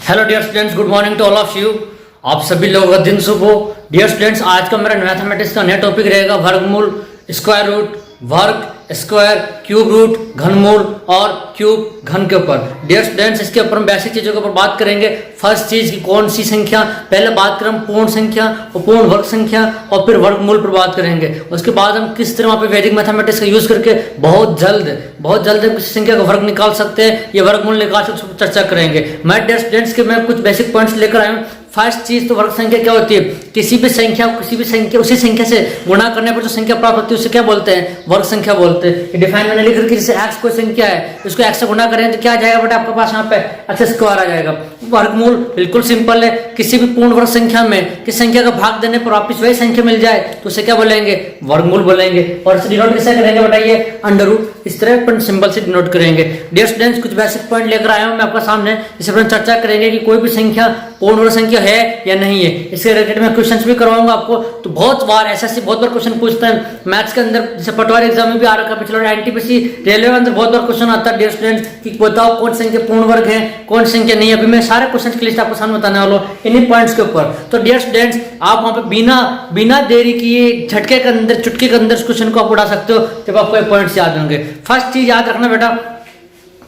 Hello dear students, good morning to all of you. आप सभी लोगों का दिन शुभ हो। डियर स्टूडेंट्स, आज का मेरा मैथमेटिक्स का नया टॉपिक रहेगा वर्गमूल, स्क्वायर रूट, वर्ग, स्क्वायर, क्यूब रूट, घनमूल और क्यूब घन के ऊपर। डियर स्टूडेंट्स, इसके ऊपर हम बेसिक चीजों के ऊपर बात करेंगे। फर्स्ट चीज की कौन सी संख्या, पहले बात करें हम पूर्ण संख्या और पूर्ण वर्ग संख्या और फिर वर्गमूल पर बात करेंगे। उसके बाद हम किस तरह वहाँ पे वैदिक मैथमेटिक्स का यूज करके बहुत जल्द हम किसी संख्या का वर्ग निकाल सकते हैं, ये वर्गमूल निकाल सकते, चर्चा करेंगे। मैं डियर स्टूडेंट्स के मैं कुछ बेसिक पॉइंट्स लेकर आया हूँ। फर्स्ट चीज तो वर्ग संख्या क्या होती है? किसी भी संख्या उसी संख्या से गुणा करने पर जो संख्या प्राप्त होती है उसे क्या बोलते हैं? वर्ग संख्या बोलते हैं। डिफाइन मैंने लिख रखी, जैसे x कोई संख्या है, इसको x से गुणा करें तो क्या आ जाएगा बेटा आपके पास यहाँ पे? x स्क्वायर आ जाएगा। वर्गमूल बिल्कुल सिंपल है, किसी भी पूर्ण वर्ग संख्या में किस संख्या का भाग देने पर वापिस वही संख्या मिल जाए तो उसे क्या बोलेंगे? वर्गमूल बोलेंगे। और इसे डिनोट कैसे करेंगे बताइए? अंडर रूट, इस तरह सिंबल से डिनोट करेंगे। डियर स्टूडेंट्स, कुछ बेसिक पॉइंट लेकर आया हूं मैं आपके सामने, जिस पर चर्चा करेंगे कि कोई भी संख्या पूर्ण वर्ग संख्या है या नहीं है। इसके रिलेटेड मैं क्वेश्चंस भी करवाऊंगा आपको। तो बहुत बार एसएससी बहुत बार क्वेश्चन पूछता है मैथ्स के अंदर, जैसे पटवारी एग्जाम में भी आ रखा है, पिछले एनटीपीसी रेलवे के अंदर बहुत बार क्वेश्चन आता है डियर स्टूडेंट्स कि बताओ कौन संख्या पूर्ण वर्ग है, कौन संख्या नहीं है। अभी मैं सारे क्वेश्चन की लिस्ट आपको सामने बताने वाला हूं इन्हीं पॉइंट्स के ऊपर। तो डियर स्टूडेंट्स, आप वहां पे बिना देरी किए झटके के अंदर, चुटकी के अंदर इस क्वेश्चन को आप उड़ा सकते हो जब आपको ये पॉइंट्स याद होंगे। फर्स्ट चीज याद रखना बेटा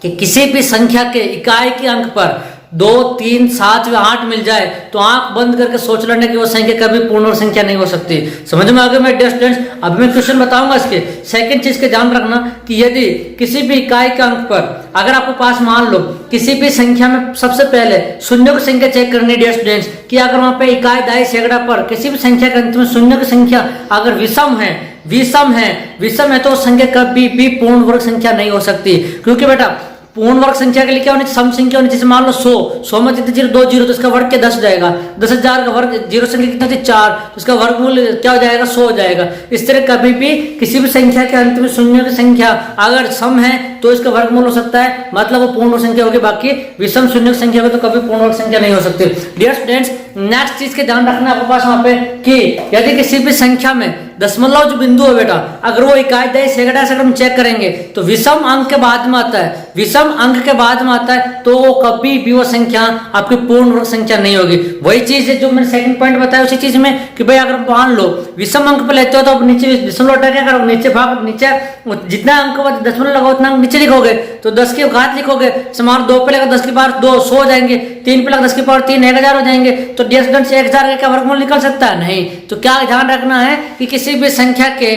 कि किसी भी संख्या के इकाई के अंक पर 2, 3, 7 या 8 मिल जाए तो आंख बंद करके सोच लेना कि वो संख्या कभी पूर्ण वर्ग संख्या नहीं हो सकती। समझ में आ गया मेरे डियर स्टूडेंट्स? अभी मैं क्वेश्चन बताऊंगा इसके। सेकंड चीज के ध्यान रखना कि यदि किसी भी इकाई के अंक पर अगर आपके पास मान लो किसी भी संख्या में सबसे पहले शून्य की संख्या चेक करनी डियर स्टूडेंट्स कि अगर वहां पे इकाई दाई सैकड़ा पर किसी भी संख्या के अंत में शून्य की संख्या अगर विषम है तो संख्या कभी भी पूर्ण वर्ग संख्या नहीं हो सकती। क्योंकि बेटा पूर्ण वर्ग संख्या के लिए क्या होनी? सम संख्या होनी। जैसे मान लो 100 में जितने 0 2 0 तो इसका वर्ग क्या 10 हो जाएगा। 10,000 का वर्ग जीरो संख्या कितना थी? 4, तो इसका वर्गमूल क्या हो जाएगा? 100 हो जाएगा। इस तरह कभी भी किसी भी संख्या के अंत में शून्य की संख्या अगर सम है तो इसका वर्गमूल हो सकता है, मतलब वो पूर्ण वर्ग संख्या होगी। बाकी विषम शून्य की संख्या होगी तो कभी पूर्ण वर्ग संख्या नहीं हो सकती। डियर स्टूडेंट्स, नेक्स्ट चीज के ध्यान रखना आपके पास वहां पे कि यदि किसी भी संख्या में दशमलव जो बिंदु है बेटा, अगर वो इकाई दाई सैकड़ा से हम चेक करेंगे तो विषम अंक के बाद में आता है, विषम अंक के बाद में आता है तो वो कभी भी वो संख्या आपकी पूर्ण वर्ग संख्या नहीं होगी। वही चीज है जो मैंने सेकंड पॉइंट बताया उसी चीज में कि भाई अगर मान लो विषम अंक पे लेते हो तो नीचे दशमलव हटा के अगर नीचे भाग नीचे जितना अंक दशमलव लगाओ उतना अंक नीचे लिखोगे तो 10 की घात लिखोगे। समार 2 पे लगा 10 की पावर 2 100 हो जाएंगे, 3 पे लगा 10 की पावर 3 1000 हो जाएंगे। तो डियर स्टूडेंट्स 1000 का वर्गमूल निकल सकता है? नहीं। तो क्या ध्यान रखना है कि किसी भी संख्या के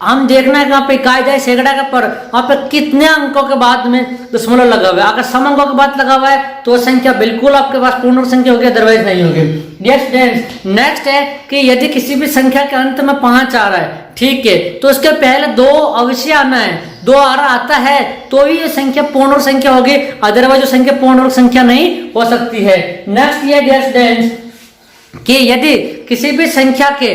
हम देखना है कि वहां पे इकाई दाई सैकड़ा के पर वहां पे कितने अंकों के बाद में दशमलव लगा हुआ है। अगर सम अंकों के बाद लगा हुआ है तो संख्या बिल्कुल आपके पास पूर्ण वर्ग संख्या होगी, अदरवाइज नहीं होगी। डियर स्टूडेंट्स, नेक्स्ट है कि यदि किसी भी संख्या के अंत में 5 आ रहा है, ठीक है, तो उसके पहले 2 अवश्य आना है। 2 आता है तो ही ये संख्या पूर्ण वर्ग संख्या होगी, अदरवाइज जो संख्या पूर्ण वर्ग संख्या नहीं हो सकती है। नेक्स्ट ये डियर स्टूडेंट्स कि यदि किसी भी संख्या के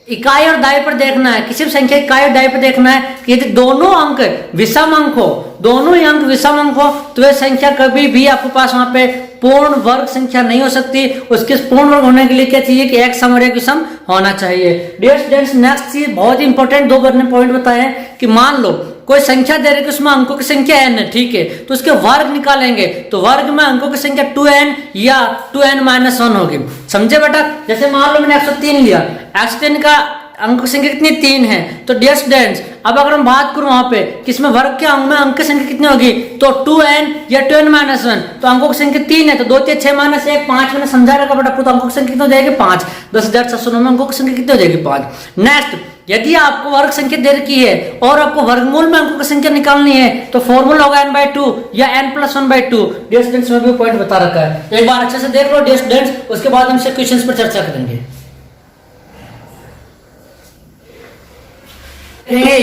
इकाई और दाई पर देखना है, किसी भी संख्या इकाई और दाई पर देखना है कि यदि दोनों अंक विषम अंक हो, दोनों ही अंक विषम अंक हो तो वह संख्या कभी भी आपके पास वहां पे पूर्ण वर्ग संख्या नहीं हो सकती। उसके पूर्ण वर्ग होने के लिए क्या चाहिए कि एक सम और एक विषम होना चाहिए। डियर स्टूडेंट्स, नेक्स्ट चीज बहुत इंपॉर्टेंट 2 पॉइंट बताए हैं कि मान लो कोई संख्या दे रही है, उसमें अंकों की संख्या n है, ठीक है, तो उसके वर्ग निकालेंगे तो वर्ग में अंकों की संख्या 2n या 2n-1 होगी। समझे बेटा? जैसे मान लो मैंने 103 लिया, 103 का अंक की संख्या कितनी? 3 है। तो डियर स्टूडेंट्स, अब अगर हम बात करूं वहां पे किसमें वर्ग के अंक में अंक की संख्या कितनी होगी तो 2n या 2n-1, तो अंकों की संख्या 3 है तो 2 3 6 -1 5 मैंने समझा रखा बेटा। तो अंकों की संख्या कितनी हो जाएगी? 5। 10,709 में अंकों की संख्या कितनी हो जाएगी? 5। नेक्स्ट, यदि आपको वर्ग संख्या दे रखी है और आपको वर्गमूल में अंकों की संख्या निकालनी है तो फॉर्मूला होगा n/2 या n+1/2। डियर स्टूडेंट्स, में भी पॉइंट बता रखा है, एक बार अच्छे से देख लो डियर स्टूडेंट्स, उसके बाद हम क्वेश्चंस पर चर्चा करेंगे।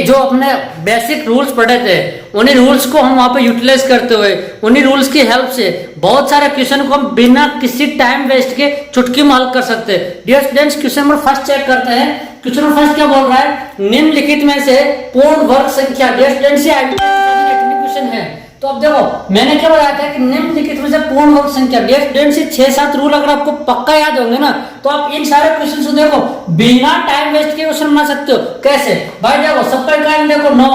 जो अपने बेसिक रूल्स पढ़े थे उन्हीं रूल्स को हम वहां पे यूटिलाइज करते हुए उन्हीं रूल्स की हेल्प से बहुत सारे क्वेश्चन को हम बिना किसी टाइम वेस्ट के चुटकी में हल कर सकते हैं। Dear students, question number first check करते हैं। क्वेश्चन नंबर फर्स्ट क्या बोल रहा है? निम्नलिखित में से पूर्ण वर्ग संख्या। डियर स्टूडेंट्स, ये क्वेश्चन है तो अब देखो मैंने क्या बताया था कि निम्नलिखित में से पूर्ण वर्ग संख्या। डियर स्टूडेंट्स, 6-7 रूल अगर आपको पक्का याद होंगे ना तो आप इन सारे क्वेश्चन को देखो बिना टाइम वेस्ट के क्वेश्चन बना सकते हो। कैसे भाई? देखो सबका इकाई देखो 9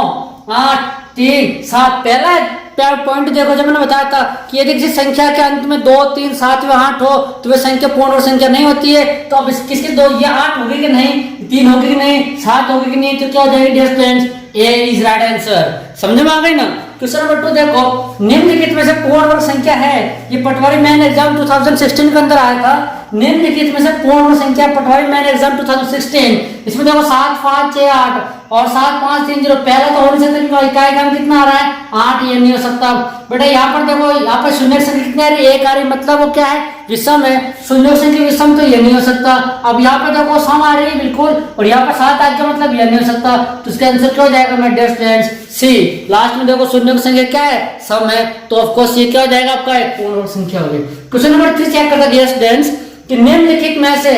8 3 7, पहला पॉइंट देखो, जब मैंने बताया था कि यदि किसी संख्या के अंत में 2, 3, 7 व 8 हो तो वह संख्या पूर्ण वर्ग संख्या नहीं होती है। तो अब किसके दो, ये 8 होगी कि नहीं, 3 होगी कि नहीं, 7 होगी कि नहीं, तो क्या हो जाएगी dear students, A is right answer. समझ में आ गई ना। क्वेश्चन नंबर 2 देखो, निम्नलिखित में से पूर्ण वर्ग संख्या है, ये पटवारी मेन एग्जाम 2016 के अंदर आया था। निम्नलिखित में से पूर्ण वर्ग संख्या पटवारी मेन एग्जाम 2016, इसमें देखो 7, 5, 6, 8 और 7, 5, 3, 0, पहला तो हो नहीं सकता क्योंकि इकाई का कितना आ रहा है 8, ये नहीं हो सकता बेटा। यहाँ पर देखो, यहाँ पर शून्य संख्या कितनी आ रही है, 1 आ रही, मतलब वो क्या है, विषम है। शून्य संख्या विषम, तो ये नहीं हो सकता। अब यहाँ पर देखो सम आ रही है बिल्कुल, और यहाँ पर 7 आ गया, मतलब ये नहीं हो सकता। तो इसका आंसर क्या हो जाएगा मेरे डियर स्टूडेंट्स, सी। लास्ट में देखो शून्य की संख्या क्या है, सम है, तो ऑफ कोर्स ये क्या हो जाएगा आपका, एक पूर्ण वर्ग संख्या होगी। क्वेश्चन नंबर 3 चेक करते हैं डियर स्टूडेंट्स कि निम्नलिखित में से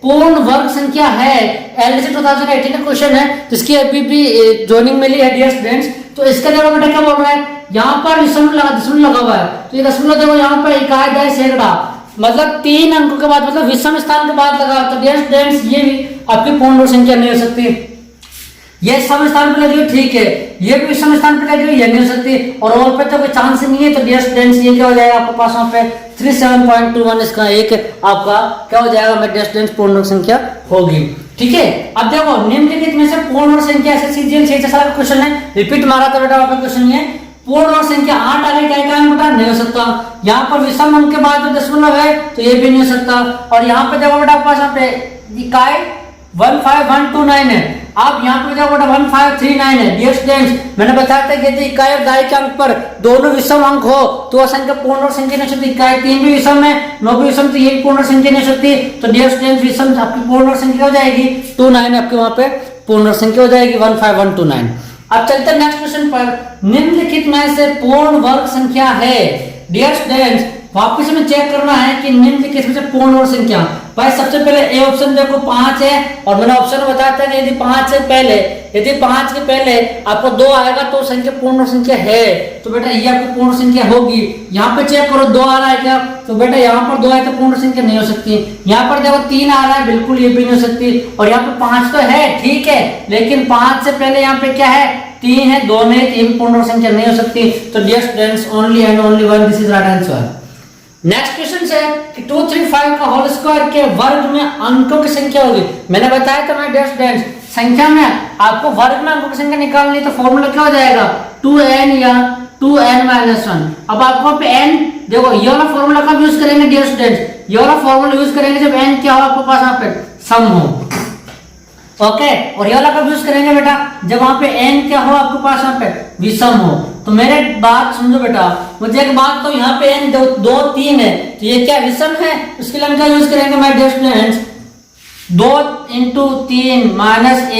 पूर्ण वर्ग संख्या है, एलडीसी 2018 का क्वेश्चन है, जिसकी अभी भी ज्वाइनिंग मिली है डियर स्टूडेंट्स। तो इसका देखो बेटा क्या बोल रहा है, यहाँ पर दशमलव लगा हुआ है, तो ये दशमलव देखो यहाँ पर इकाई, दशमलव, सैकड़ा, मतलब 3 अंकों के बाद, मतलब विषम स्थान के बाद लगा। तो डियर स्टूडेंट्स ये भी आपकी पूर्ण वर्ग संख्या नहीं हो सकती। ये सम स्थान पे लगी हुई ठीक है, ये भी विषम स्थान पे लगी हुई, ये नहीं हो सकती, और पे तो कोई चांस ही नहीं है। तो डियर स्टूडेंट्स ये क्या हो जाएगा आपके पास वहां पे 37.21, इसका एक आपका क्या हो जाएगा मेरे डियर स्टूडेंट्स, पूर्ण वर्ग संख्या होगी। ठीक है, अब देखो निम्नलिखित में से पूर्ण वर्ग संख्या ऐसे सीजीएल 6 साल का क्वेश्चन है, रिपीट मारा था बेटा वहां पे क्वेश्चन ये। पूर्ण वर्ग संख्या 8 आगे क्या है बेटा, नहीं हो सकता। यहाँ पर विषम अंक के बाद जो दशमलव है तो ये भी नहीं हो सकता। और यहाँ पे देखो बेटा पास यहाँ पे इकाई 15129 है, आप यहाँ पे देखो बेटा 1539 है। डियर स्टूडेंट्स मैंने बताया था कि यदि इकाई और दाई के अंक पर दोनों विषम अंक हो तो संख्या पूर्ण वर्ग संख्या नहीं हो सकती। इकाई 3 भी विषम है, 9 भी विषम, तो ये पूर्ण वर्ग संख्या नहीं हो सकती। तो डियर स्टूडेंट्स विषम आपकी पूर्ण वर्ग संख्या हो जाएगी 29, आपके वहां पे पूर्ण वर्ग संख्या हो जाएगी 15129। अब चलते हैं नेक्स्ट क्वेश्चन पर, निम्नलिखित में से पूर्ण वर्ग संख्या है। डियर स्टूडेंट्स वापस में चेक करना है कि निम्नलिखित में से पूर्ण वर्ग संख्या। भाई सबसे पहले ए ऑप्शन देखो 5 है, और मैंने ऑप्शन बताया था कि यदि 5 से पहले, यदि 5 के पहले आपको 2 आएगा तो संख्या पूर्ण वर्ग संख्या है, तो बेटा ये आपकी पूर्ण संख्या होगी। यहाँ पे चेक करो 2 आ रहा है क्या, तो बेटा यहाँ पर 2 है तो पूर्ण संख्या नहीं हो सकती। यहाँ पर देखो 3 आ रहा है, बिल्कुल ये भी नहीं हो सकती। और यहाँ पे 5 तो है ठीक है, लेकिन 5 से पहले यहाँ पे क्या है, 3 है, 2 नहीं, 3 पूर्ण वर्ग संख्या नहीं हो सकती। तो dear students only and only one, this is right answer. Next question है कि 235 का होल स्क्वायर के वर्ग में अंकों की संख्या होगी। मैंने बताया था मैं डियर स्टूडेंट्स, संख्या में आपको वर्ग में अंकों की संख्या निकालनी है तो फॉर्मूला क्या हो जाएगा, 2n या 2n-1। अब आपको पे n देखो, ये वाला फॉर्मूला कब यूज करेंगे डियर स्टूडेंट्स, ये वाला फॉर्मूला यूज करेंगे जब n क्या हो आपके पास यहाँ पे सम हो। ओके, और ये वाला कब यूज करेंगे बेटा, जब वहां पे n क्या हो आपके पास यहाँ पे विषम हो। तो मेरे बात समझो बेटा, मुझे एक बात तो यहाँ पे n 2, 3 है, तो ये क्या विषम है, उसके लिए हम क्या यूज करेंगे माय डियर स्टूडेंट्स, 2 × 3 - 1 =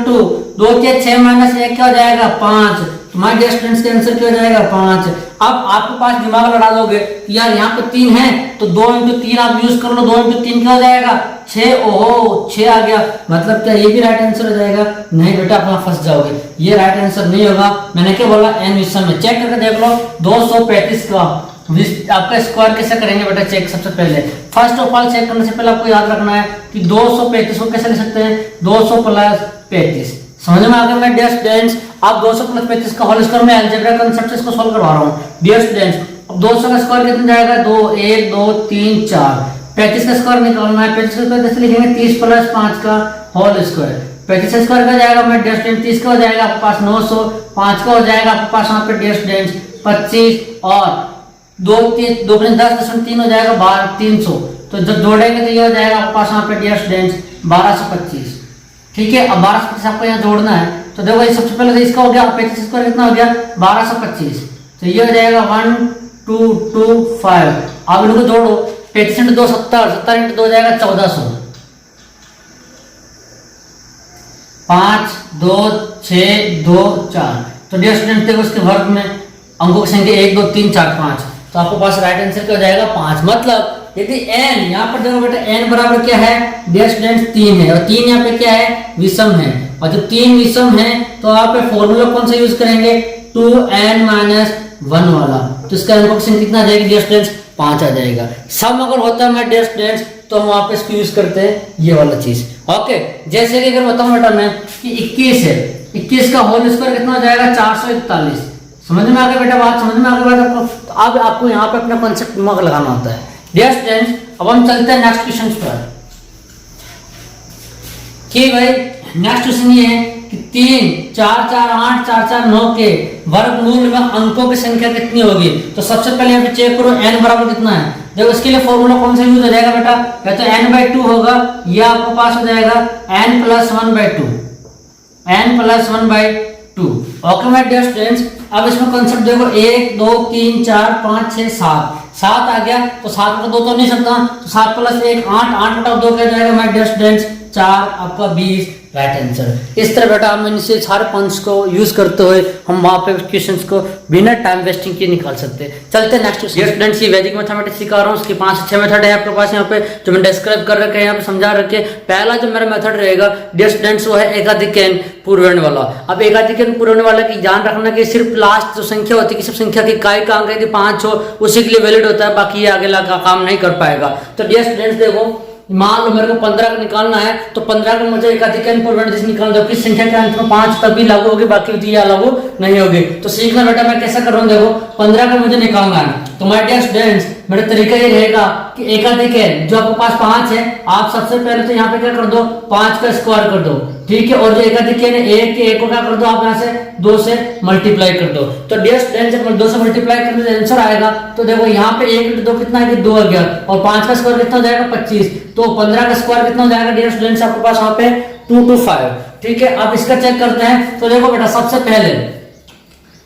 2 × 6 - 1 क्या हो जाएगा 5। तो माय डियर स्टूडेंट्स का आंसर क्या हो जाएगा 5। अब आपके पास दिमाग लड़ा दोगे कि यार यहाँ पे 3 है तो 2 × 3 आप यूज कर लो, 2 × 3 क्या हो जाएगा 6। ओहो 6 आ गया, मतलब क्या ये भी राइट आंसर हो जाएगा, नहीं बेटा आप वहां फंस जाओगे, ये राइट आंसर नहीं होगा। मैंने क्या बोला, n विषम है। चेक करके देख लो 235 का आपका स्क्वायर कैसे करेंगे बेटा, चेक सबसे पहले फर्स्ट ऑफ ऑल चेक करने से पहले आपको याद रखना है कि 235 को कैसे लिख सकते हैं, 200 + 35। समझ में आ गया मेरे डियर स्टूडेंट्स। आप 200 + 35 का होल स्क्वायर में अलजेब्रा कांसेप्ट से इसको सॉल्व करवा रहा हूं डियर स्टूडेंट्स। अब 200 का स्क्वायर कितना जाएगा, 2 1 2 3 4। 35 का स्क्वायर निकालना है, 35 का स्क्वायर कैसे लिखेंगे, 30 + 5 का होल स्क्वायर। 35 का स्क्वायर का जाएगा मेरे डियर स्टूडेंट्स, 30 का हो जाएगा आपके पास 900, 5 का हो जाएगा आपके पास यहाँ पे डियर स्टूडेंट्स 25, और 2 3 2 × 10 3 हो जाएगा 300। तो जब जोड़ेंगे तो ये हो जाएगा आपके पास यहाँ पे डियर स्टूडेंट्स 1225। ठीक है, अब 1225 आपको यहाँ जोड़ना है, तो देखो ये सबसे पहले तो इसका हो गया 35 स्क्वायर कितना हो गया 1225, तो ये हो जाएगा 1225। अब इनको जोड़ो, 35 × 2 70, 70 × 2 हो जाएगा 1400, 5 2 6 2 4। तो डियर स्टूडेंट देखो इसके वर्ग में अंकों की संख्या 1 2 3 4 5, तो आपके पास राइट आंसर क्या हो जाएगा 5। मतलब यदि n यहाँ पर देखो बेटा n बराबर क्या है डियर स्टूडेंट्स 3 है, और 3 यहाँ पे क्या है विषम है, और जब 3 विषम है तो आप फॉर्मूला कौन सा यूज करेंगे, 2n - 1 वाला। तो इसका अंकों की संख्या कितना आ जाएगी डियर स्टूडेंट्स 5 आ जाएगा। सम अगर होता है डियर स्टूडेंट्स तो हम वहां पे इसको यूज करते हैं ये वाला चीज। ओके, जैसे कि अगर बताऊं बेटा मैं कि 21 है, 21 का होल स्क्वायर कितना हो जाएगा 441। समझ में आ गया बेटा बात? समझ में आ गया बात आपको? तो अब आपको यहाँ पे अपना कॉन्सेप्ट दिमाग लगाना होता है। डियर स्टूडेंट्स, अब हम चलते हैं नेक्स्ट क्वेश्चन पर कि भाई नेक्स्ट क्वेश्चन ये है कि 3, 4, 4, 8, 4, 4, 9 के वर्गमूल में अंकों की संख्या कितनी होगी? तो सबसे पहले यहाँ पे चेक करो n बराबर कितना है। देखो इसके लिए फॉर्मूला कौन सा यूज हो जाएगा बेटा? या तो n/2 होगा या आपके पास हो जाएगा n + 1/2, n + 1/2। Okay my dear students, अब इसमें कंसेप्ट देखो 1, 2, 3, 4, 5, 6, 7 आ गया। तो 7 को 2 तो नहीं सकता, तो 7 + 1 8, 8/2 क्या जाएगा माय डियर स्टूडेंट्स? 4, आपका 20 राइट आंसर। इस तरह बेटा हम इनसे सारे पॉइंट्स को यूज करते हुए हम वहाँ पे क्वेश्चंस को बिना टाइम वेस्टिंग के निकाल सकते हैं। चलते हैं नेक्स्ट क्वेश्चन। स्टूडेंट्स, ये वैदिक मैथमेटिक्स सिखा रहा हूँ, उसके 5 से 6 मेथड है आपके पास यहाँ पे जो मैं डिस्क्राइब कर रखे हैं, यहाँ पे समझा रखे। पहला जो मेरा मेथड रहेगा डियर स्टूडेंट्स वो है एकाधिक n पूर्वर्ण वाला। अब एकाधिक n पूर्वर्ण वाला की ध्यान रखना कि सिर्फ लास्ट जो संख्या होती है, किसी संख्या की इकाई का अंक यदि 5 हो उसी के लिए वैलिड होता है, बाकी ये आगे का काम नहीं कर पाएगा। तो डियर स्टूडेंट्स देखो, मान लो मेरे को 15 का निकालना है, तो 15 का मुझे एकाधिक n पूर्वर्ण जिस निकालना है, किस संख्या के अंत में 5 तभी लागू होगी, बाकी होती है लागू नहीं होगी। तो सीखना बेटा मैं कैसा कर रहा हूँ, देखो 15 का मुझे निकालना है। तो माय डियर स्टूडेंट्स, मेरा तरीका ये रहेगा कि एकाधिक n जो आपके पास 5 है, आप सबसे पहले तो यहाँ पे क्या कर दो, 5 का स्क्वायर कर दो, ठीक है। और जो एकाधिक n है 1 को क्या कर दो, आप यहाँ से 2 से मल्टीप्लाई कर दो। तो डियर स्टूडेंट्स, जब 2 से मल्टीप्लाई करने से आंसर आएगा, तो देखो यहाँ पे 1 × 2 कितना है कि 2 आ गया, और 5 का स्क्वायर कितना हो जाएगा 25। तो 15 का स्क्वायर कितना हो जाएगा डियर स्टूडेंट्स आपके पास वहां पे 225, ठीक है। अब इसका चेक करते हैं। तो देखो बेटा सबसे पहले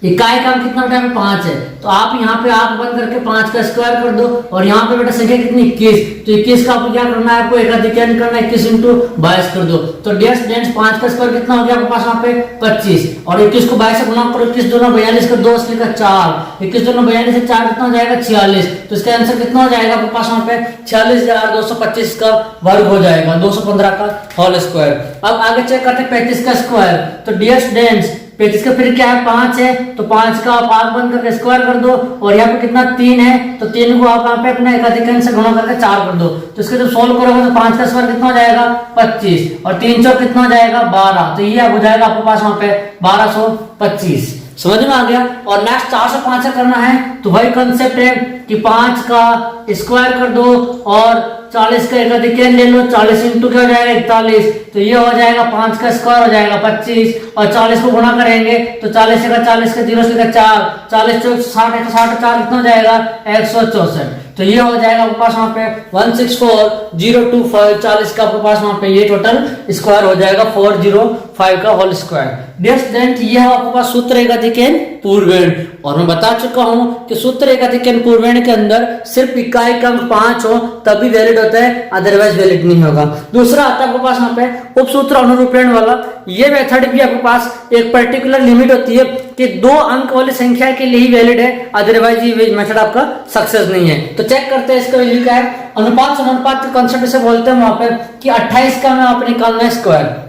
इकाई का कितना बेटा 5 है, तो आप यहाँ पे आंख बंद करके 5 का स्क्वायर कर दो, और यहाँ पे बेटा संख्या कितनी 21, तो 21 का आपको क्या करना है, आपको एकाधिक n करना है, 21 × 22 कर दो। तो डियर स्टूडेंट्स 5 का स्क्वायर कितना हो गया आपके पास वहाँ पे 25, और 21 को 22 से गुणा करो, 21 दूना 42 का 2 असली का 4, 21 दूना 42 से 4 कितना हो जाएगा 46। तो इसका आंसर कितना हो जाएगा आपके पास वहाँ पे 46,225 का वर्ग हो जाएगा, 215 का होल स्क्वायर। अब आगे चेक करते हैं 35 का स्क्वायर। तो डियर स्टूडेंट्स 35 का फिर क्या है 5 है, तो 5 का आप आग बंद करके स्क्वायर कर दो, और यहाँ पे कितना 3 है, तो 3 को आप यहाँ पे अपने एकाधिक n से गुणा करके 4 कर दो। तो इसके जब सोल्व करोगे तो 5 का स्क्वायर कितना हो जाएगा 25, और 3 चौक कितना हो जाएगा 12, तो ये हो जाएगा आपके पास वहां पे 1225। समझ में आ गया। और नेक्स्ट 4 से 5 करना है, तो वही कंसेप्ट है कि 5 का स्क्वायर कर दो और 40 का एकाधिक n ले लो, 40 इंटू क्या हो जाएगा 41, तो ये हो जाएगा 5 का स्क्वायर हो जाएगा 25, और 40 को गुणा करेंगे तो 40 का 40 का 0 से 4, 40 चौक 60 का 60 4 कितना हो जाएगा 164। तो ये हो जाएगा आपके पास वहां पे 164,025, 40 का आपके पास वहां पे ये टोटल स्क्वायर हो जाएगा 405 का होल स्क्वायर। डियर स्टूडेंट, ये है आपके पास सूत्र एकाधिक n पूर्वर्ण, और मैं बता चुका हूं कि सूत्र एकाधिक n पूर्वर्ण के अंदर सिर्फ इकाई का अंक 5 हो तभी वैलिड होता है, अदरवाइज वैलिड नहीं होगा। दूसरा आता है आपके पास वहां पे उपसूत्र अनुरूपण वाला। ये मेथड भी आपके पास एक पर्टिकुलर लिमिट होती है कि 2 अंक वाली संख्या के लिए ही वैलिड है, अदरवाइज ये मेथड आपका सक्सेस नहीं है। तो चेक करते हैं इसका वैल्यू क्या है। अनुपात समानुपात के कॉन्सेप्ट से बोलते हैं वहां पे कि 28 का मैं आपने निकालना है स्क्वायर।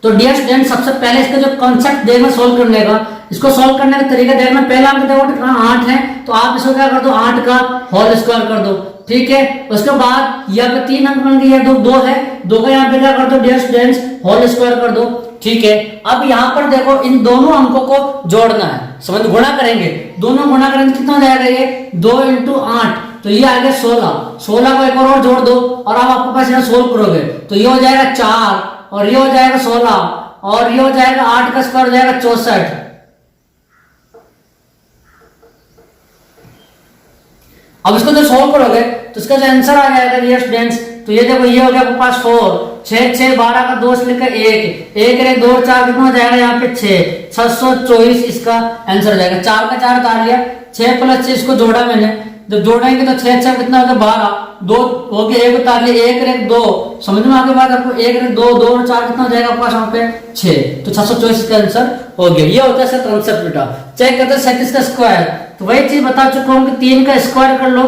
तो डियर स्टूडेंट सबसे पहले इसका जो कॉन्सेप्ट देखना सोल्व करने का, इसको सोल्व करने का तरीका देखना। पहला अंक देखो 8 है, तो आप इसको क्या कर दो 8 का होल स्क्वायर कर दो, ठीक है। उसके बाद यहाँ पे 3 अंक बन गए, 2 है, 2 का यहाँ पे क्या कर दो डियर स्टूडेंट्स होल स्क्वायर कर दो, ठीक है। अब यहाँ पर देखो इन दोनों अंकों को जोड़ना है, समझ गुणा करेंगे, दोनों गुणा करेंगे कितना हो जाएगा ये 2 × 8, तो ये आ गया 16 को एक और जोड़ दो, और अब आपके पास यहाँ सोल्व करोगे तो ये हो जाएगा 4, और ये हो जाएगा 16, और ये हो जाएगा 8 का स्क्वायर हो जाएगा 64। अब इसको जब सोल्व करोगे तो इसका जो आंसर आ जाएगा डियर स्टूडेंट्स, तो ये देखो ये हो गया आपके पास 4, 6 6 12 का 2 से लेकर 1 1 2 4 कितना हो जाएगा यहाँ पे 6 624 इसका आंसर हो जाएगा। 4 का 4 उतार लिया, 6 + 6 इसको जोड़ा मैंने, जब जोड़ेंगे तो 6 6 कितना होगा 12, 2 हो गया 1 उतार लिया, 1 2, समझ में आगे बात आपको 1 2 2 और 4 कितना हो जाएगा आपके पास वहां पे 6, तो 624 इसका आंसर हो गया। ये होता है सर कॉन्सेप्ट बेटा। चेक करते हैं 37 का स्क्वायर, तो वही चीज बता चुका हूँ कि 3 का स्क्वायर कर लो,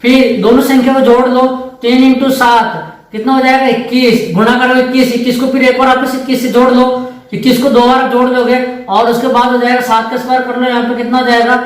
फिर दोनों संख्या को जोड़ लो, 3 × 7 कितना हो जाएगा 21, गुणा करो 21 को फिर एक और आपस 21 से जोड़ लो, 21 को 2 बार जोड़ लोगे, और उसके बाद हो जाएगा 7 का स्क्वायर कर लो, यहाँ पे कितना हो जाएगा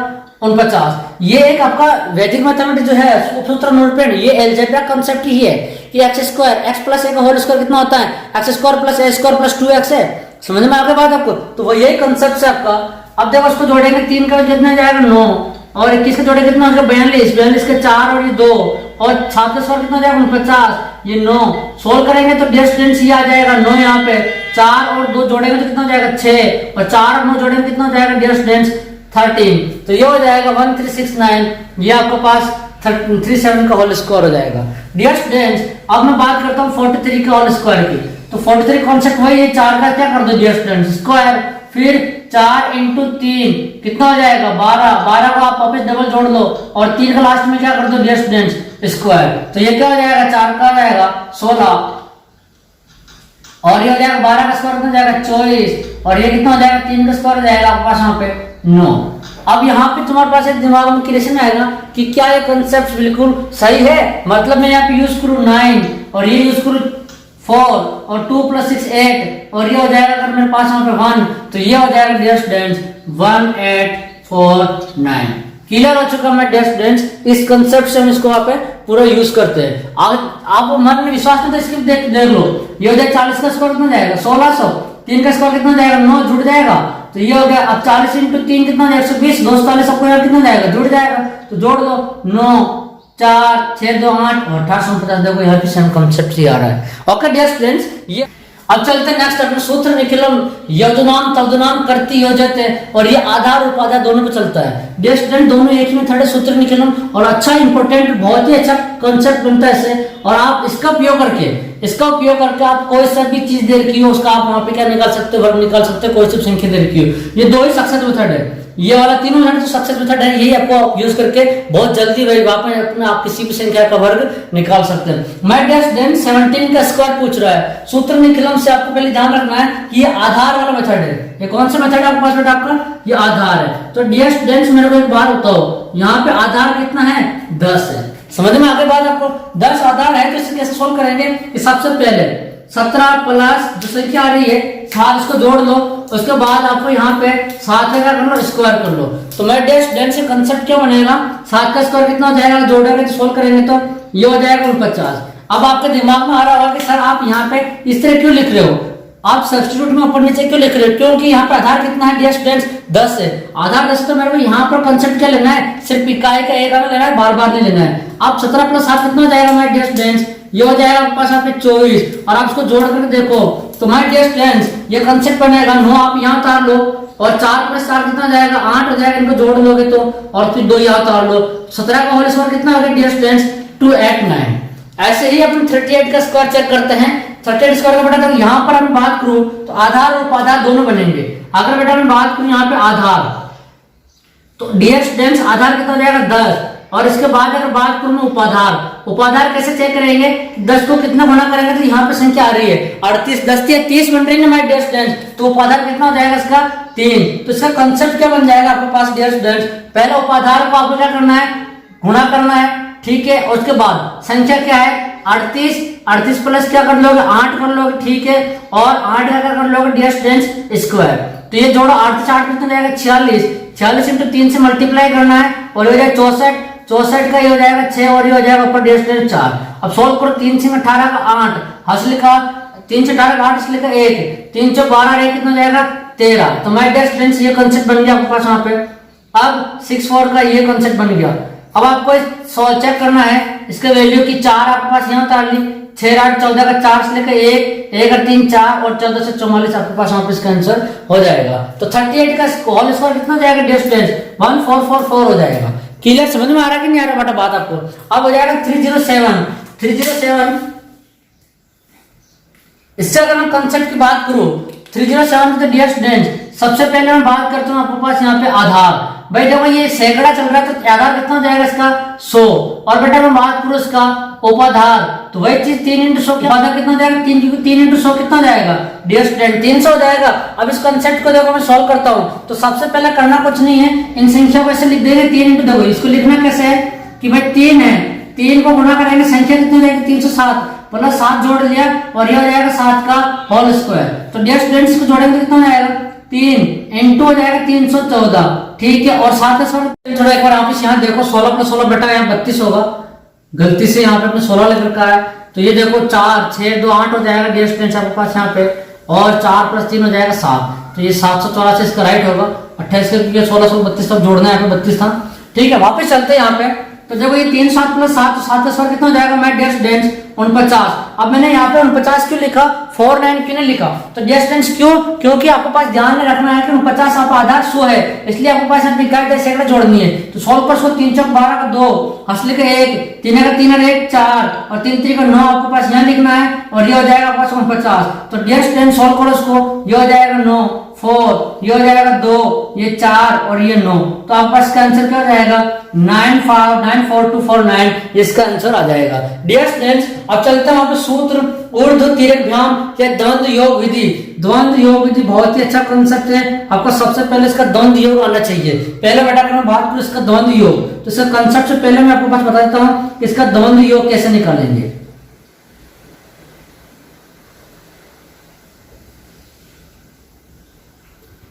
49। ये एक आपका वैदिक मैथमेटिक्स जो है उपसूत्र अनुरूपण, ये अलजेब्रा कांसेप्ट ही है कि x² x + a का होल स्क्वायर कितना होता है x² + a² + 2x है। समझ में आ गया बात आपको, तो वो यही कांसेप्ट है आपका। अब देखो उसको जोड़ेंगे, 3 का कितना जाएगा 9, और 21 का जोड़ेंगे कितना हो जाएगा 42, 42 के 4 और ये 2, और 7 का स्क्वायर कितना हो जाएगा 49, ये 9। सोल्व करेंगे तो डियर स्टूडेंट्स ये आ जाएगा 9, यहाँ पे 4 और 2 जोड़ेंगे तो कितना हो जाएगा 6, और 4 और 9 जोड़ेंगे कितना हो जाएगा डियर स्टूडेंट्स 13। तो ये हो जाएगा 1369, ये आपके पास 37 का होल स्क्वायर हो जाएगा। डियर स्टूडेंट्स अब मैं बात करता हूँ 43 का होल स्क्वायर की। तो 43 कॉन्सेप्ट वही है, 4 का क्या कर दो डियर स्टूडेंट्स स्क्वायर, फिर 4 इंटू 3 कितना हो जाएगा 12, 12 को आप वापस डबल जोड़ लो, और 3 का लास्ट में क्या कर दो डियर स्टूडेंट्स स्क्वायर। तो ये क्या हो जाएगा 4 का हो जाएगा 16, और ये हो जाएगा 12 का स्क्वायर कितना हो जाएगा 24, और ये कितना हो जाएगा 3 का स्क्वायर हो जाएगा आपके पास यहाँ पे 9। अब यहाँ पे तुम्हारे पास एक दिमाग में क्वेश्चन आएगा कि क्या ये कॉन्सेप्ट बिल्कुल सही है, मतलब मैं यहाँ पे यूज करूँ 9 और ये यूज करूँ 4 और 2 + 6 8, और ये हो जाएगा अगर मेरे पास यहाँ पे 1, तो ये हो जाएगा डियर स्टूडेंट्स 1849। क्लियर हो चुका मैं डियर स्टूडेंट्स, इस कंसेप्ट से हम इसको वहां पे पूरा यूज करते हैं। आप मन में विश्वास नहीं तो इसकी देख लो, ये हो जाएगा 40 का स्क्वायर कितना जाएगा 1600, 3 का स्क्वायर कितना जाएगा 9 जुड़ जाएगा, तो ये हो गया। अब 40 इंटू 3 कितना जाएगा 120, 240 सबको कितना जाएगा जुड़ जाएगा, तो जोड़ दो 9 4 6 2 8 और 1850। देखो यहाँ पे सेम कंसेप्ट ही आ रहा है। ओके डियर स्टूडेंट्स, ये अब चलते हैं नेक्स्ट अपने सूत्र निकलम यदुनाम तदुनाम करती योजते, और ये आधार उपाधार दोनों पे चलता है डियर स्टूडेंट, दोनों एक ही में थर्ड सूत्र निकलम, और अच्छा इंपॉर्टेंट बहुत ही अच्छा कंसेप्ट बनता है इससे। और आप इसका उपयोग करके आप कोई सा भी चीज दे रखी हो उसका आप वहां पे क्या निकाल सकते हो, वर्ग निकाल सकते हो, कोई सी संख्या दे रखी हो। ये दो ही सक्सेस मेथड है, ये वाला तीनों मेथड जो सक्सेस मेथड है यही आपको यूज करके बहुत जल्दी वही अपने आप किसी भी संख्या का वर्ग निकाल सकते हैं। मैं डियर स्टूडेंट 17 का स्क्वायर पूछ रहा है, सूत्र निकलम से आपको पहले ध्यान रखना है कि ये आधार वाला मेथड है। ये कौन सा मेथड है आपके पास बेटा आपका, ये आधार है। तो डियर स्टूडेंट्स मेरे को एक बात बताओ, यहाँ पे आधार कितना है 10 है, समझ में आगे बात आपको 10 आधार है, तो इसे कैसे सोल्व करेंगे कि सबसे पहले 17 प्लस जो संख्या आ रही है 7 इसको जोड़ लो, उसके बाद आपको यहाँ पे 7 का कर लो स्क्वायर कर लो। तो मैं डियर स्टूडेंट से कंसेप्ट क्या बनेगा, 7 का स्क्वायर कितना हो जाएगा जोड़ेंगे तो सोल्व करेंगे तो ये हो जाएगा 49। अब आपके दिमाग में आ रहा होगा कि सर आप यहाँ पे इस तरह क्यों लिख रहे हो, आप सब्स्टिट्यूट में ऊपर नीचे क्यों लिख रहे हो, क्योंकि यहाँ पे आधार कितना है डियर स्टूडेंट्स 10 है। आधार 10 तो मेरे को यहाँ पर कंसेप्ट क्या लेना है, सिर्फ इकाई का एक लेना है, बार बार नहीं लेना है। अब 17 + 7 कितना हो जाएगा मेरे डियर स्टूडेंट्स, ये हो जाएगा आपके पास यहाँ पे 24, और आप इसको जोड़ करके देखो तो माय डियर स्टूडेंट्स ये कंसेप्ट बनेगा 9 आप यहाँ उतार लो, और 4 + 4 कितना हो जाएगा 8 हो जाएगा, इनको जोड़ लोगे तो, और फिर 2 यहाँ उतार लो, 17 का होल स्क्वायर कितना हो गया डियर स्टूडेंट्स 289। ऐसे ही अपन 38 का स्क्वायर चेक करते हैं। 38 स्क्वायर का बेटा तो यहाँ पर हम बात करूं तो आधार और उपाधार दोनों बनेंगे। अगर बेटा मैं बात करूं यहाँ पे आधार, तो डियर स्टूडेंट्स आधार कितना हो जाएगा 10, और इसके बाद अगर बात करूं उपाधार कैसे चेक करेंगे, 10 को कितना गुणा करेंगे तो यहाँ पे संख्या आ रही है 38, 10 से 30 बन रही है ना डियर स्टूडेंट्स, तो उपाधार कितना हो जाएगा इसका 3। तो इसका कंसेप्ट क्या बन जाएगा आपके पास डियर स्टूडेंट्स, पहले उपाधार को आपको क्या करना है गुणा करना है, ठीक है, और उसके बाद संख्या क्या है 38 प्लस क्या कर लोगे 8 कर लोगे, ठीक है, और 8 का कर लोगे डियर स्टूडेंट्स स्क्वायर। तो ये जोड़ो 8 से 8 कितना जाएगा 46 इंटू 3 से मल्टीप्लाई करना है, और ये हो जाएगा 64 का ये हो जाएगा 6, और ये हो जाएगा ऊपर डियर स्टूडेंट्स 4। अब सोल्व करो 3 से 18 का 8 हासिल का 3 से 18 का 8 इसलिए का 1 3 से 12 ये कितना जाएगा 13। तो माय डियर स्टूडेंट्स ये कांसेप्ट बन गया आपके पास यहाँ पे। अब 64 का ये कांसेप्ट बन गया। अब आपको सॉल्व चेक करना है, इसके वैल्यू की 4 आपके पास यहाँ उतार ली, 6 8 14 का 4 से लेकर 1 और 3 4 और 14 से 44 आपके पास यहाँ पे इसका आंसर हो जाएगा। तो 38 का होल स्क्वायर कितना जाएगा डियर स्टूडेंट्स 1444 हो जाएगा। क्लियर, समझ में आ रहा है कि नहीं आ रहा बेटा बात आपको। अब हो जाएगा 307। इससे अगर मैं कंसेप्ट की बात करूं 307 तो डियर स्टूडेंट्स सबसे पहले मैं बात करता हूं आपके पास यहाँ पे आधार। भाई देखो ये सैकड़ा चल रहा है तो आधार कितना हो जाएगा इसका 100, और बेटा मैं बात करूं इसका उपाधार तो वही चीज 3 × 100 आधार कितना हो जाएगा 3 क्योंकि 3 × 100 कितना हो जाएगा डियर स्टूडेंट 300 हो जाएगा। अब इस कंसेप्ट को देखो मैं सॉल्व करता हूँ तो सबसे पहले करना कुछ नहीं है, इन संख्या को ऐसे लिख देंगे 3 × देखो इसको लिखना कैसे है कि भाई 3 है, 3 को गुणा करेंगे संख्या कितनी हो जाएगी 307 मतलब 7 जोड़ लिया और यह हो जाएगा 7 का होल स्क्वायर। तो डियर स्टूडेंट्स को जोड़ेंगे कितना हो जाएगा 3 इंटू हो जाएगा 314, ठीक है, और 7 थोड़ा एक बार आप यहाँ देखो 16 + 16 बेटा यहाँ 32 होगा, गलती से यहाँ पे अपने 16 लिख रखा है। तो ये देखो 4 6 2 8 हो जाएगा डियर स्टूडेंट्स आपके पास यहाँ पे, और 4 + 3 हो जाएगा 7। तो ये 784 इसका राइट होगा। 28 का 1632 तक जोड़ना है, यहाँ पे 32 था। ठीक है, वापस चलते हैं यहाँ पे। तो जब ये 3 7 प्लस 7 तो 7 का कितना हो जाएगा मैं डेस डेंस 49। अब मैंने यहाँ पे 49 क्यों लिखा, 49 क्यों नहीं लिखा? तो डेस डेंस क्यों? क्योंकि आपको पास ध्यान में रखना है कि 49 आपका आधार 100 है, इसलिए आपको पास अपनी गाइड सैकड़ा जोड़नी है। तो 16 पर 100, 3 चौक 12 का 2, हंसली का 1, 3 का 3 और 1 4 और 3 3 का 9 आपको पास यहाँ लिखना है और ये हो जाएगा आपके पास 49। तो डेस डेंस सॉल्व करो इसको, ये हो जाएगा 9 4, ये हो जाएगा 2, ये 4 और ये 9। तो आपके पास इसका आंसर क्या हो जाएगा 94249, इसका आंसर आ जाएगा। डियर स्टूडेंट्स, अब चलते हैं वहां पे सूत्र ऊर्ध्व तिर्यकभ्याम या द्वंद्व योग विधि। द्वंद्व योग विधि बहुत ही अच्छा कांसेप्ट है। आपको सबसे पहले इसका द्वंद्व योग आना चाहिए। पहले बेटा करना बात करूं इसका द्वंद्व योग, तो इसका कांसेप्ट से पहले मैं आपको पास बता देता हूं कि इसका द्वंद्व योग कैसे निकालेंगे।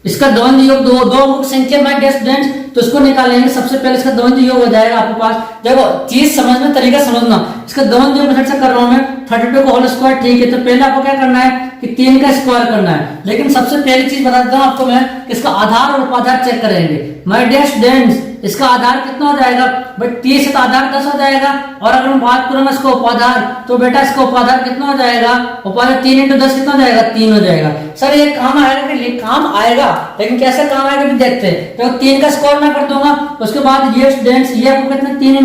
इसका द्वंद्व योग दो मुख्य संख्या माय डियर स्टूडेंट्स, तो इसको निकालेंगे। सबसे पहले इसका द्वंद्व योग हो जाएगा आपके पास। देखो चीज समझना, तरीका समझना। इसका द्वंद्व योग मेथड से कर रहा हूं मैं 32 का होल स्क्वायर। ठीक है, तो पहले आपको क्या करना है कि 3 का स्क्वायर करना है। लेकिन सबसे पहली चीज बता देता हूं आपको मैं, इसका आधार और उपाधार चेक करेंगे। माय डियर स्टूडेंट्स, इसका आधार कितना हो जाएगा भाई 30 है, तो आधार 10 हो जाएगा। और अगर मैं बात करूं इसका उपाधार, तो बेटा इसका उपाधार कितना हो जाएगा, उपाधार 3 × 10 कितना हो जाएगा 3 हो जाएगा। सर ये काम आएगा कि काम आएगा, लेकिन कैसे काम आएगा भी देखते हैं। तो 3 का स्क्वायर मैं कर दूंगा, उसके बाद ये स्टूडेंट्स ये आपको कितना 3 ×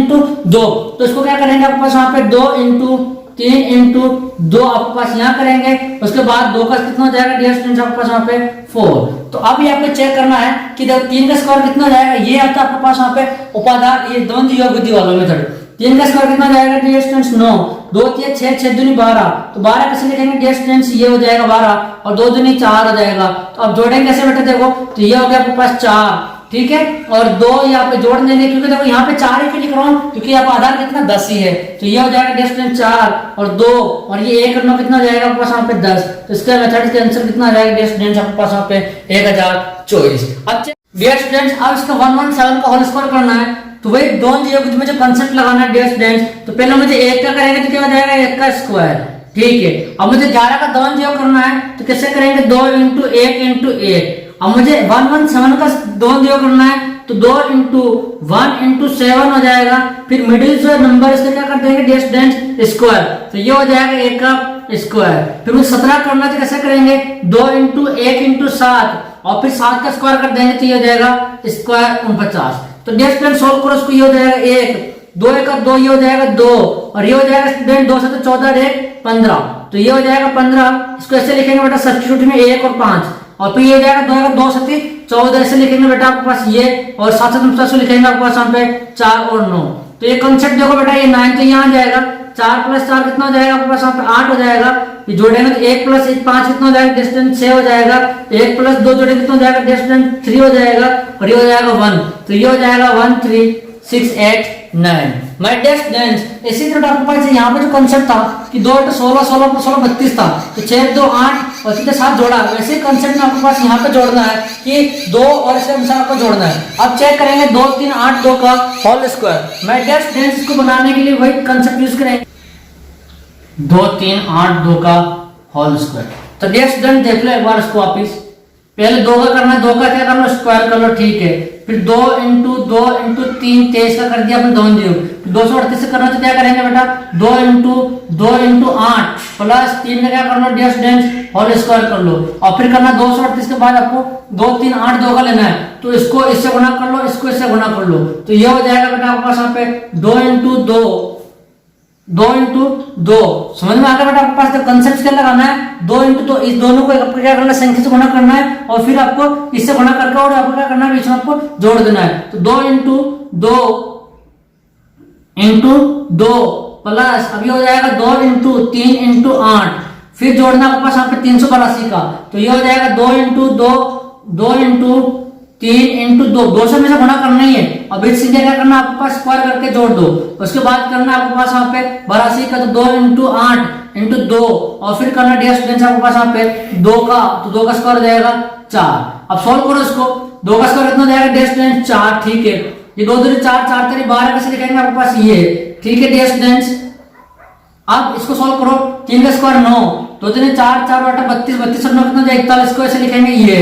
2, तो इसको क्या करेंगे आपके पास वहां पे 2 × 3 × 2 आपके पास यहाँ करेंगे। उसके बाद 2 का कितना हो जाएगा डियर स्टूडेंट्स आपके पास वहां पे 4। तो अब ये आपको चेक करना है कि देखो 3 का स्क्वायर कितना हो जाएगा, ये आता है आपके पास वहां पे उपाधार, ये द्वंद्व योग विधि वाला मेथड। 3 का स्क्वायर कितना हो जाएगा डियर स्टूडेंट्स 9, 2 3 6 6 दूनी 12, तो 12 कैसे लिखेंगे डियर स्टूडेंट्स, ये हो जाएगा 12 और 2 दूनी 4 हो जाएगा। तो अब जोड़ेंगे कैसे बेटा, देखो तो ये हो गया आपके पास 4, ठीक है, और 2 यहाँ पे जोड़ देंगे, क्योंकि देखो यहाँ पे 4 ही क्यों लिख रहा हूँ, क्योंकि यहाँ आधार कितना 10 ही है। तो ये हो जाएगा डिस्टेंस 4 और 2 और ये 1 और 9 कितना हो जाएगा आपके पास यहाँ पे 10। तो इसका मेथड के आंसर कितना आ जाएगा डिस्टेंस आपके पास यहाँ पे 1024। अच्छा डियर स्टूडेंट्स, अब इसका 117 का होल स्क्वायर करना है। तो वही द्वंद्व योग में जो कांसेप्ट लगाना है डियर स्टूडेंट्स, तो पहले मुझे 1 का करेंगे तो क्या हो जाएगा 1 का स्क्वायर। ठीक है, अब मुझे 11 का द्वंद्व योग करना है, तो कैसे करेंगे 2 × 1 × 1। अब मुझे 117 का द्वंद्व योग करना है, तो 2 × 1 × 7 हो जाएगा। फिर मिडिल जो नंबर इसका क्या कर देंगे डियर स्टूडेंट्स स्क्वायर, तो ये हो जाएगा 1 का स्क्वायर। फिर मुझे 17 करना है, तो कैसे करेंगे 2 × 1 × 7 और फिर 7 का स्क्वायर कर देंगे, तो ये हो जाएगा स्क्वायर 49। तो डियर स्टूडेंट सोल्व करो इसको, ये हो जाएगा 1 2 1 का 2, ये हो जाएगा 2 और ये हो जाएगा स्टूडेंट 2 से तो 14 और 1 15, तो ये हो जाएगा 15। इसको ऐसे लिखेंगे बेटा सब्स्टिट्यूट में 1 और 5 और फिर ये हो जाएगा 2 का 2 से 14 ऐसे लिखेंगे बेटा आपके पास ये, और 7 से लिखेंगे आपके पास यहाँ पे 4 और 9। तो ये कंसेप्ट देखो बेटा, ये 9 तो यहाँ जाएगा, 4 + 4 कितना हो जाएगा आपके पास यहाँ पे 8 हो जाएगा। ये जोड़ेंगे तो 1 + 1 5 कितना हो जाएगा डिस्टेंस 6 हो जाएगा। 1 + 2 जोड़ेंगे कितना हो जाएगा डिस्टेंस 3 हो जाएगा और ये हो जाएगा 1, तो ये हो जाएगा 1 3 6 8 9। माय डियर स्टूडेंट्स, इसी तरह आपके पास यहाँ पे जो कंसेप्ट था कि 2 × 16 16 + 16 32 था, तो 6 2 8 और सीधे 7 जोड़ा। वैसे कंसेप्ट में आपके पास यहाँ पे जोड़ना है कि 2 और इसके अनुसार आपको जोड़ना है। अब चेक करेंगे 2 3 8 2 का whole square. My dear students, इसको बनाने के लिए वही कंसेप्ट यूज करेंगे 2 3 8 2 का होल स्क्वायर। तो डियर स्टूडेंट देख लो एक बार इसको वापिस, पहले 2 का करना है, 2 का क्या करना स्क्वायर कर लो, ठीक है। फिर 2 × 2 × 3 23 का कर दिया अपने द्वंद्व योग। 238 से करना तो क्या करेंगे बेटा 2 × 2 × 8 प्लस 3 का क्या करना डियर स्टूडेंट्स होल स्क्वायर कर लो, और फिर करना 238 के बाद आपको 2 3 8 2 का लेना है, तो इसको इससे गुणा कर लो, इसको इससे गुणा कर लो, तो ये हो जाएगा बेटा आपके पास यहाँ पे 2 × 2 × 2। समझ में आ गया बेटा आपके पास कंसेप्ट क्या लगाना है 2 × 2, इस दोनों को आपको क्या करना है संख्या से गुणा करना है और फिर आपको इससे गुणा करके और आपको क्या करना है बीच में आपको जोड़ देना है। तो 2 × 2 × 2 प्लस अभी हो जाएगा 2 × 3 × 8, फिर जोड़ना आपके पास यहाँ पे 382 का, तो ये हो जाएगा 2 × 2 2 × 3 × 2, 2 से गुणा करना ही है और बीच सीधे क्या करना आपके पास स्क्वायर करके जोड़ दो। उसके बाद करना आपके पास यहाँ पे 82 का, तो 2 × 8 × 2 और फिर करना डियर स्टूडेंट्स आपके पास यहाँ पे 2 का, तो 2 का स्क्वायर हो जाएगा 4। अब सॉल्व करो इसको, 2 का स्क्वायर कितना हो जाएगा डियर स्टूडेंट्स 4, ठीक है। ये 2 दूनी 4 4 तेरी 12 कैसे लिखेंगे आपके पास ये, ठीक है डियर स्टूडेंट्स। अब इसको सॉल्व करो, 3 का स्क्वायर 9, 2 3 4 4 बटा 32 32 और 9 कितना हो जाएगा 41 को ऐसे लिखेंगे ये।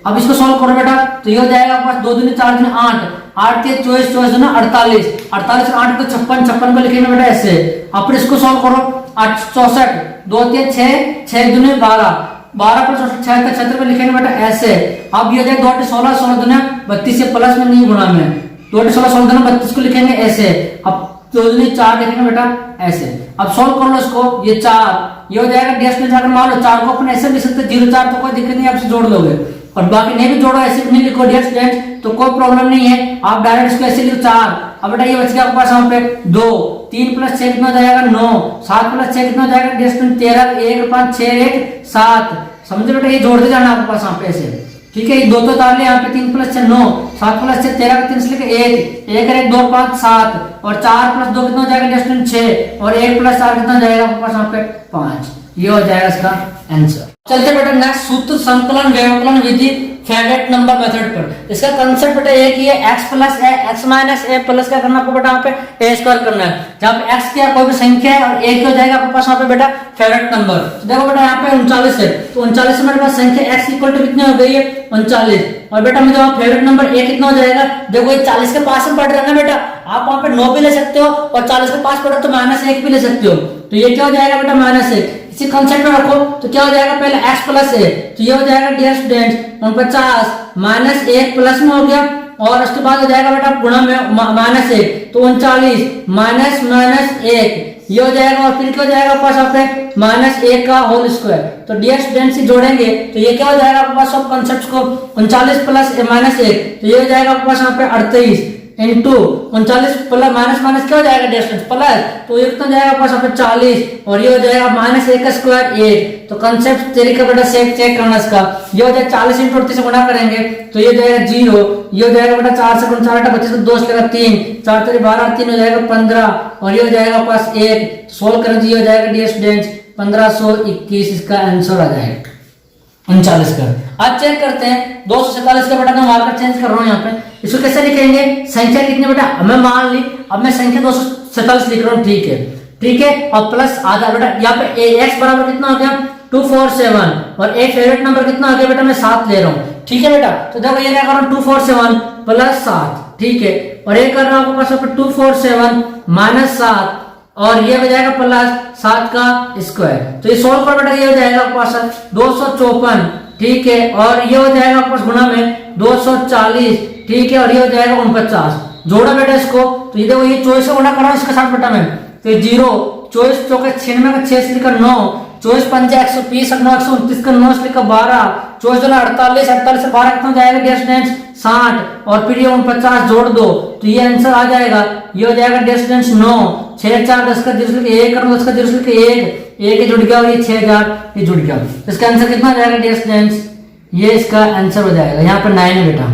अब इसको सॉल्व करो बेटा तो ये हो जाएगा आपके पास 2 दूनी 4 दूनी 8 8 के 24 24 दूना 48 48 और 8 को 56 56 को लिखेंगे बेटा ऐसे। अब फिर इसको सॉल्व करो 8 64 2 3 6 6 दूनी 12 12 पर 76 76 को लिखेंगे बेटा ऐसे। अब ये हो जाएगा 2 16 16 दूना 32 से प्लस में नहीं गुणा में 2 16 16 दूना 32 को लिखेंगे ऐसे। अब 2 दूनी 4 लिखेंगे बेटा ऐसे। अब सॉल्व कर लो इसको ये 4 ये हो जाएगा डैश में जाकर मान लो 4 को अपन ऐसे लिख सकते 0 4 तो कोई दिक्कत नहीं आपसे जोड़ लोगे और बाकी नहीं भी जोड़ो ऐसे भी नहीं लिखो डैश डैश तो कोई प्रॉब्लम नहीं है आप डायरेक्ट इसको ऐसे लिखो 4। अब बेटा ये बच गया आपके पास यहाँ पे 2 3 + 6 कितना हो जाएगा 9 7 + 6 कितना हो जाएगा डैश 13 1 5 6 1 7 समझे बेटा ये जोड़ते जाना आपके पास यहाँ पे ऐसे ठीक है। ये 2 तो उतार ले यहाँ पे 3 + 6 9 7 + 6 13 का 3 से लेके 1 1 1 2 5 7 और 4 + 2 कितना हो जाएगा डैश 6 और 1 + 4 कितना हो जाएगा आपके पास यहाँ पे 5। ये हो जाएगा इसका आंसर। चलते बेटा नेक्स्ट सूत्र संकलन व्यवकलन विधि फेवरेट नंबर मेथड पर। इसका कंसेप्ट बेटा एक ही है x + a x - a plus क्या करना आपको बेटा यहाँ पे a स्क्वायर करना है जहाँ पे x क्या कोई भी संख्या है और a क्या हो जाएगा आपके पास यहाँ पे बेटा फेवरेट नंबर। तो देखो बेटा यहाँ पे 39 है तो 39 से मेरे पास संख्या x = कितनी हो गई है 39 और बेटा मुझे वहाँ फेवरेट नंबर a कितना हो जाएगा देखो ये 40 के पास में पढ़ रहा है ना बेटा आप वहाँ पे 9 भी ले सकते हो और 40 के पास पढ़ो तो -1 भी ले सकते हो तो ये क्या हो जाएगा बेटा -1 इसी कंसेप्ट में रखो तो क्या हो जाएगा पहले x + a तो ये हो जाएगा डियर स्टूडेंट्स 49 -1 प्लस में हो गया और उसके बाद हो जाएगा बेटा गुणा में -1 तो 39 -1 ये हो जाएगा और फिर क्या हो जाएगा पास यहाँ पे -1 का होल स्क्वायर। तो डियर स्टूडेंट्स जोड़ेंगे तो ये क्या हो जाएगा आपके पास सब कॉन्सेप्ट्स को 39 + -1 तो ये हो जाएगा आपके पास यहाँ पे 38 इंटू 39 प्लस माइनस क्या हो जाएगा डिस्टेंस प्लस तो ये कितना जाएगा पास यहाँ पे 40 और ये हो जाएगा -1 का स्क्वायर 1 तो कंसेप्ट तरीका बेटा चेक करना इसका ये हो जाएगा 40 × 38 से गुणा करेंगे तो ये जाएगा 0 ये हो जाएगा बेटा 4 से 4 25 2 से 3 4 3 12 3 हो जाएगा 15 और ये हो जाएगा पास 1 सोल्व करें तो ये हो जाएगा डियर स्टूडेंट्स 1521 इसका आंसर आ जाएगा 39 का। आज चेक करते हैं 247 का बेटा मैं मार्कर चेंज कर रहा हूँ यहाँ पे इसको कैसे लिखेंगे संख्या कितनी बेटा हमें मान ली अब मैं संख्या 247 लिख रहा हूँ ठीक है और प्लस आधा बेटा यहाँ पे x बराबर कितना हो गया 247 और एक फेवरेट नंबर कितना हो गया बेटा मैं 7 ले रहा हूँ ठीक है बेटा। तो देखो ये क्या कर रहा हूँ 247 + 7 ठीक है और एक कर रहा हूँ आपके पास 247 - 7 और ये हो जाएगा प्लस 7 का स्क्वायर तो ये सोल्व कर बेटा ये हो जाएगा आपके पास 254 ठीक है और ये हो जाएगा आपके पास गुणा में 240 ठीक है और ये हो जाएगा 49 जोड़ा बेटा इसको तो ये देखो ये 24 से गुणा कर रहा हूँ इसके साथ बेटा मैं तो 0 24 चौके 96 का 6 से लेकर 9 24 पंजे 120 9 129 का 9 से लेकर 12 24 48 48 से 12 कितना जाएगा डिस्टेंस 60 और फिर ये 49 जोड़ दो तो ये आंसर आ जाएगा ये हो जाएगा डिस्टेंस 9 6 4 10 का 0 से 1 कर 10 का 0 से 1 जुड़ गया और ये 6000 ये जुड़ गया इसका आंसर कितना आ जाएगा डिस्टेंस ये इसका आंसर हो जाएगा यहाँ पर 9 है बेटा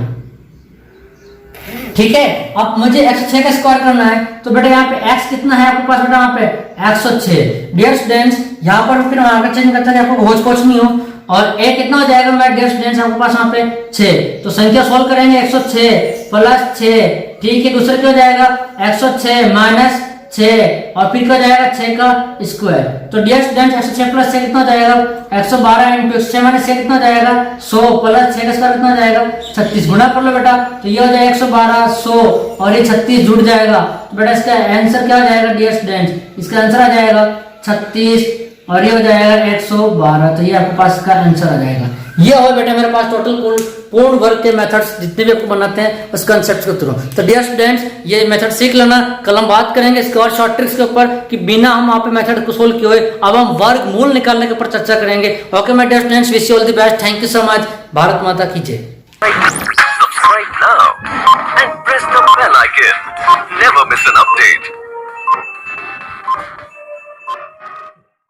ठीक है। अब मुझे 106 का स्क्वायर करना है तो बेटा यहाँ पे x कितना है आपके पास बेटा यहाँ पे 106 डियर स्टूडेंट्स यहाँ पर फिर मार्कर चेंज करते हैं आपको होच पोच नहीं हो और a कितना हो जाएगा मेरा डियर स्टूडेंट्स आपके पास यहाँ पे 6 तो संख्या सोल्व करेंगे 106 + 6 ठीक है दूसरा क्या हो जाएगा 106 - 6 और फिर क्या हो जाएगा 6 का स्क्वायर तो डियर स्टूडेंट्स 106 + 6 कितना हो जाएगा 112 × 6 - 6 कितना हो जाएगा 100 + 6 का स्क्वायर कितना हो जाएगा 36 गुणा कर लो बेटा तो ये हो जाएगा 112 100 और ये 36 जुड़ जाएगा तो बेटा इसका आंसर क्या हो जाएगा डियर स्टूडेंट्स इसका आंसर आ जाएगा 36 और ये हो जाएगा 112 तो ये आपके पास इसका आंसर आ जाएगा। ये हो बेटा मेरे पास टोटल पूर्ण वर्ग के मेथड्स जितने भी आपको बनाते हैं उस कंसेप्ट के थ्रू। तो डियर स्टूडेंट्स ये मेथड सीख लेना कल हम बात करेंगे इसके और शॉर्ट ट्रिक्स के ऊपर कि बिना हम वहाँ पे मेथड को सोल्व किए हुए अब हम वर्ग मूल निकालने के ऊपर चर्चा करेंगे। Okay my dear students wish you all the best thank you so much Bharat माता की जय। Subscribe now and press the bell icon. Never miss an update.